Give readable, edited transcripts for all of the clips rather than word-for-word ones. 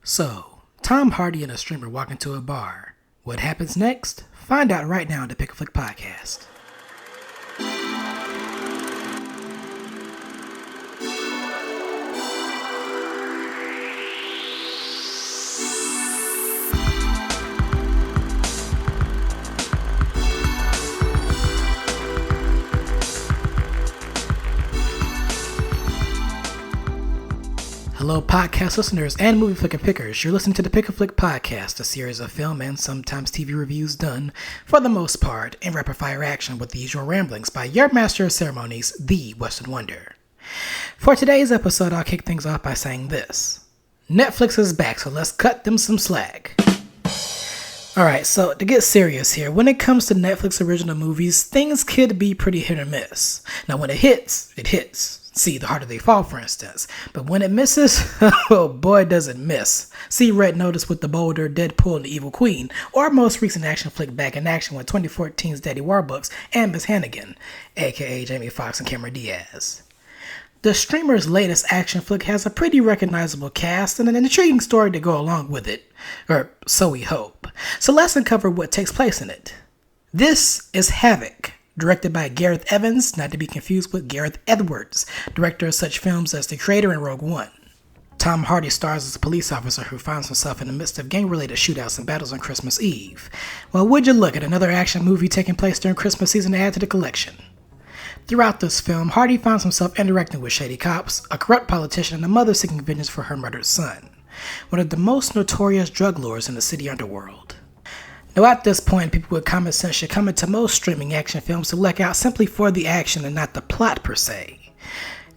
So, Tom Hardy and a streamer walk into a bar. What happens next? Find out right now on the Pic-a-Flic podcast. Hello, podcast listeners and movie flick and pickers. You're listening to the Pic-a-Flic podcast, a series of film and sometimes TV reviews done, for the most part, in rapid-fire action with the usual ramblings by your master of ceremonies, the Western Wonder. For today's episode, I'll kick things off by saying this. Netflix is back, so let's cut them some slack. Alright, so to get serious here, when it comes to Netflix original movies, things could be pretty hit or miss. Now when it hits, it hits. See The Harder They Fall, for instance. But when it misses, oh boy does it miss. See Red Notice with the Boulder, Deadpool, and the Evil Queen, or most recent action flick Back in Action with 2014's Daddy Warbucks and Miss Hannigan, aka Jamie Foxx and Cameron Diaz. The streamer's latest action flick has a pretty recognizable cast and an intriguing story to go along with it, or so we hope. So let's uncover what takes place in it. This is Havoc, directed by Gareth Evans, not to be confused with Gareth Edwards, director of such films as The Creator and Rogue One. Tom Hardy stars as a police officer who finds himself in the midst of gang-related shootouts and battles on Christmas Eve. Well, would you look at another action movie taking place during Christmas season to add to the collection? Throughout this film, Hardy finds himself interacting with shady cops, a corrupt politician, and a mother seeking vengeance for her murdered son, one of the most notorious drug lords in the city underworld. Now at this point, people with common sense should come into most streaming action films to look out simply for the action and not the plot per se.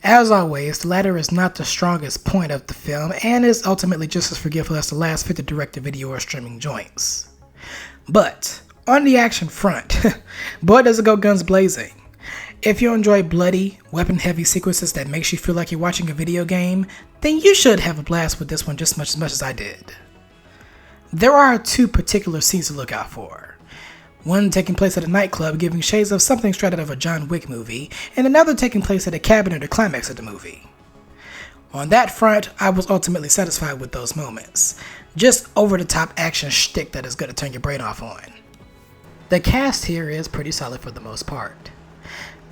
As always, the latter is not the strongest point of the film and is ultimately just as forgetful as the last 50 direct-to-video or streaming joints. But, on the action front, boy does it go guns blazing. If you enjoy bloody, weapon-heavy sequences that makes you feel like you're watching a video game, then you should have a blast with this one just as much as I did. There are two particular scenes to look out for. One taking place at a nightclub giving shades of something straight out of a John Wick movie, and another taking place at a cabin near the climax of the movie. On that front, I was ultimately satisfied with those moments. Just over-the-top action shtick that is going to turn your brain off on. The cast here is pretty solid for the most part.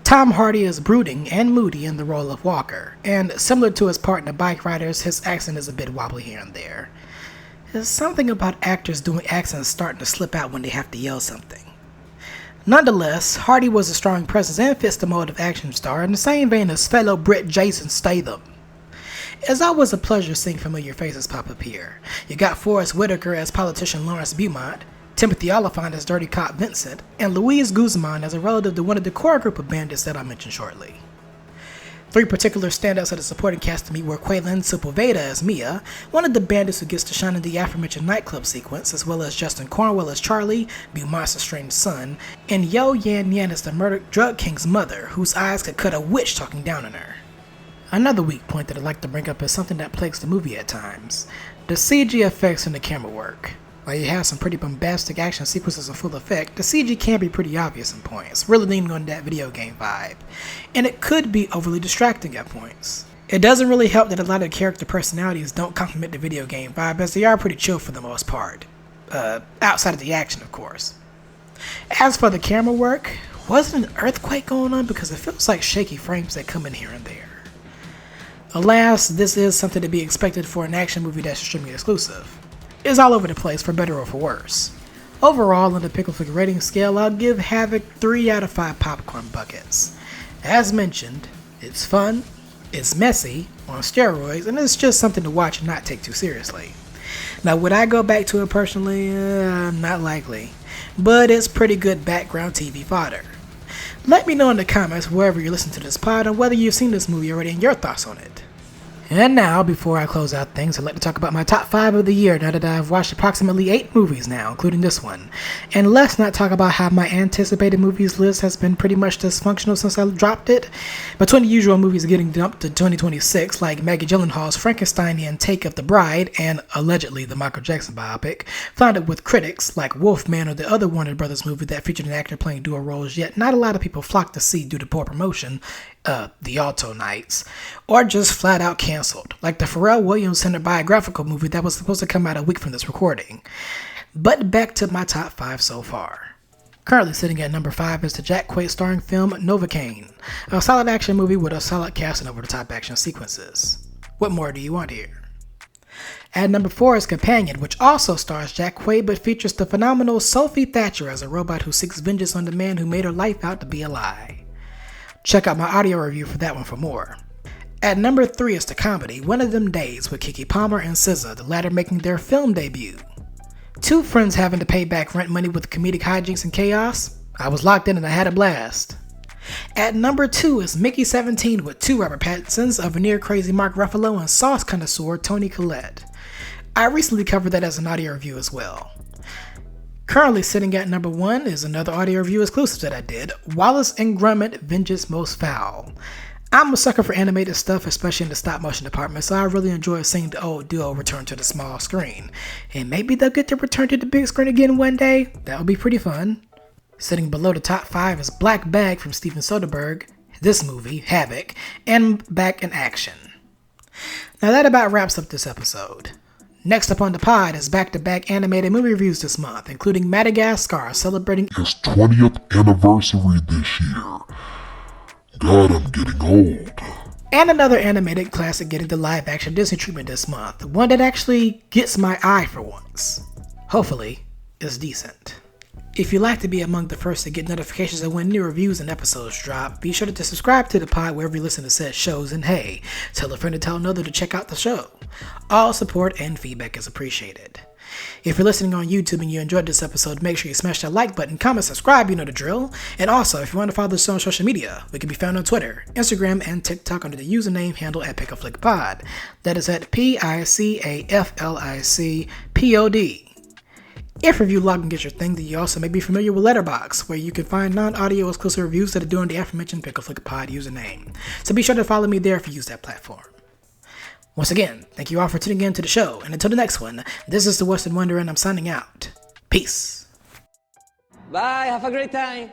Tom Hardy is brooding and moody in the role of Walker, and similar to his part in The Bike Riders, his accent is a bit wobbly here and there. There's something about actors doing accents starting to slip out when they have to yell something. Nonetheless, Hardy was a strong presence and fits the mold of action star in the same vein as fellow Brit Jason Statham. It's always a pleasure seeing familiar faces pop up here. You got Forrest Whitaker as politician Lawrence Beaumont, Timothy Oliphant as dirty cop Vincent, and Luis Guzman as a relative to one of the core group of bandits that I'll mention shortly. Three particular standouts of the supporting cast to me were Quaylen Sepulveda as Mia, one of the bandits who gets to shine in the aforementioned nightclub sequence, as well as Justin Cornwell as Charlie, Beaumont's estranged son, and Yo Yan Yan as the murdered drug king's mother, whose eyes could cut a witch talking down on her. Another weak point that I'd like to bring up is something that plagues the movie at times: the CG effects and the camera work. While you have some pretty bombastic action sequences in full effect, the CG can be pretty obvious in points, really leaning on that video game vibe, and it could be overly distracting at points. It doesn't really help that a lot of character personalities don't complement the video game vibe, as they are pretty chill for the most part. Outside of the action, of course. As for the camera work, wasn't an earthquake going on, because it feels like shaky frames that come in here and there. Alas, this is something to be expected for an action movie that's streaming exclusive. It's all over the place, for better or for worse. Overall, on the Pic-a-Flic rating scale, I'll give Havoc 3 out of 5 popcorn buckets. As mentioned, it's fun, it's messy, on steroids, and it's just something to watch and not take too seriously. Now, would I go back to it personally? Not likely. But it's pretty good background TV fodder. Let me know in the comments wherever you listen to this pod on whether you've seen this movie already and your thoughts on it. And now, before I close out things, I'd like to talk about my top 5 of the year now that I've watched approximately 8 movies now, including this one. And let's not talk about how my anticipated movies list has been pretty much dysfunctional since I dropped it. Between the usual movies getting dumped to 2026, like Maggie Gyllenhaal's Frankensteinian take of The Bride, and allegedly the Michael Jackson biopic, flounded with critics like Wolfman or the other Warner Brothers movie that featured an actor playing dual roles, yet not a lot of people flocked to see due to poor promotion, the Alto Nights, or just flat out canceled, like the Pharrell Williams biographical movie that was supposed to come out a week from this recording. But back to my top 5 so far. Currently sitting at number 5 is the Jack Quaid starring film Novocaine, a solid action movie with a solid cast and over-the-top action sequences. What more do you want here? At number 4 is Companion, which also stars Jack Quaid but features the phenomenal Sophie Thatcher as a robot who seeks vengeance on the man who made her life out to be a lie. Check out my audio review for that one for more. At number 3 is the comedy One of Them Days with Keke Palmer and SZA, the latter making their film debut. Two friends having to pay back rent money with comedic hijinks and chaos. I was locked in and I had a blast. At number 2 is Mickey 17 with two Robert Pattinsons, a veneer crazy Mark Ruffalo, and sauce connoisseur Toni Collette. I recently covered that as an audio review as well. Currently sitting at number 1 is another audio review exclusive that I did, Wallace and Gromit Vengeance Most Foul. I'm a sucker for animated stuff, especially in the stop motion department, so I really enjoy seeing the old duo return to the small screen. And maybe they'll get to return to the big screen again one day. That would be pretty fun. Sitting below the top 5 is Black Bag from Steven Soderbergh, this movie, Havoc, and Back in Action. Now that about wraps up this episode. Next up on the pod is back-to-back animated movie reviews this month, including Madagascar celebrating its 20th anniversary this year. God, I'm getting old. And another animated classic getting the live-action Disney treatment this month, one that actually gets my eye for once. Hopefully, it's decent. If you'd like to be among the first to get notifications of when new reviews and episodes drop, be sure to subscribe to the pod wherever you listen to said shows, and hey, tell a friend to tell another to check out the show. All support and feedback is appreciated. If you're listening on YouTube and you enjoyed this episode, make sure you smash that like button, comment, subscribe, you know the drill. And also, if you want to follow the show on social media, we can be found on Twitter, Instagram, and TikTok under the username handle at Pic-a-Flic. That is at PICAFLICPOD. If review logging gets your thing, then you also may be familiar with Letterboxd, where you can find non-audio exclusive reviews that are doing the aforementioned Pic-a-Flic Pod username. So be sure to follow me there if you use that platform. Once again, thank you all for tuning in to the show, and until the next one, this is the Western Wonder and I'm signing out. Peace. Bye, have a great time.